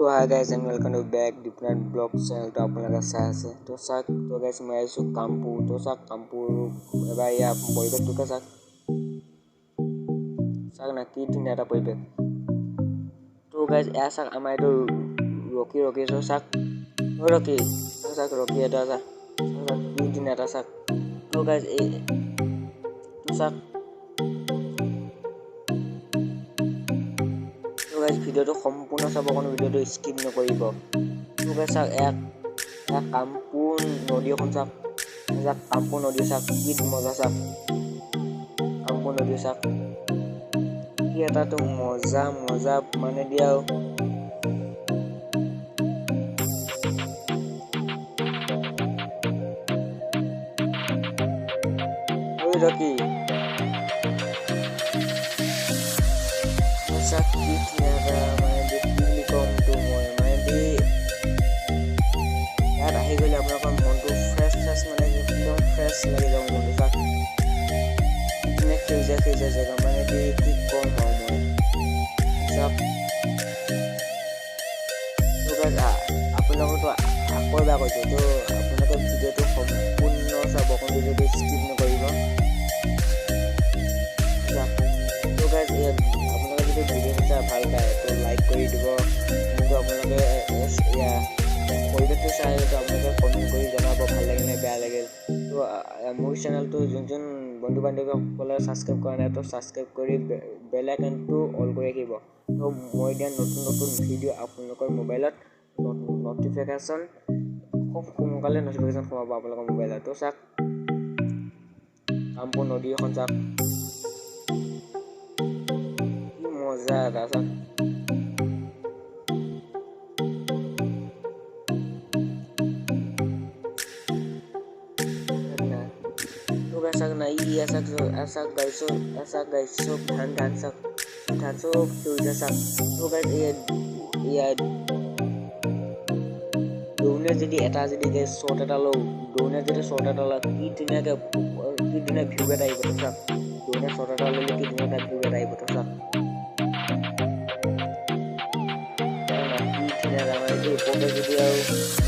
तो hi guys and welcome to back different blog channel to আপোনালোকে চাই আছে তো চাক তো guys মই আছো কামপুৰ তো চাক কামপুৰ এবাৰ ইয়া পৰিৱেশটোকে চাক না কি ধুনীয়া এটা পৰিৱেশ তো guys এয়া চাক আমাৰ এইটো ৰকি তো চাক ৰকি তো চাক ৰকি এটা চাক কি ধুনীয়া এটা চাক তো guys এই তো চাক ভিডিওটো সম্পূৰ্ণ চাব কোনো ভিডিওটো স্কিপ নকৰিব তো গাইস এক কামপুৰ নদী এখন চাক কামপুৰ নদী চাক কি মজা চাক কামপুৰ নদী চাক কি এটা তো মজা মানে দিয়াও ওই Rocky sakit nyata main di Telecom tuh main di ya akhir kali apa montu fresh mana एकदम fresh lagi dong montu sak ini kerja jaga main di Telecom mau sak tuh guys আপোনালোক তো আকৌ এবাৰ কৈছো তো আপোনালোকে ভিডিওটো সম্পূৰ্ণ চাব কোন ভিডিওটো স্কিপ নকৰিব তো গাইস ভিডিওটা ভাল পায় তো লাইক কৰি দিব কিন্তু আপোনালোকে ইয়া পৰিৱেশটো চাই তো আপোনালোকে কমেন্ট কৰি জনাব ভাল লাগে নে বেয়া লাগে তো মোৰ চেনেলটো যোন বন্ধু বান্ধৱীসকলে সাবস্ক্ৰাইব কৰা নাই তো সাবস্ক্ৰাইব কৰি বেল আইকনটো অল কৰি ৰাখিব তো মই দিয়া নতুন ভিডিও আপোনালোকৰ মোবাইলত নটিফিকেশন খুব সোনকালে নটিফিকেশন সোমাব আপোনালোকৰ মোবাইলত তো চাক কামপুৰ নদী এখন চাক মজা আছে तो ऐसा नहीं ऐसा गाइस ধান सब तो जैसा तो गाइस ये দৌনে যদি এটা যদি গাইস শর্ট এটা লও দৌনে যদি শর্ট এটা লও কি ধুনীয়া ভিউ এটা আহিব তো চাক দৌনে শর্ট এটা ললে কি ধুনীয়া ভিউ এটা আহিব তো চাক video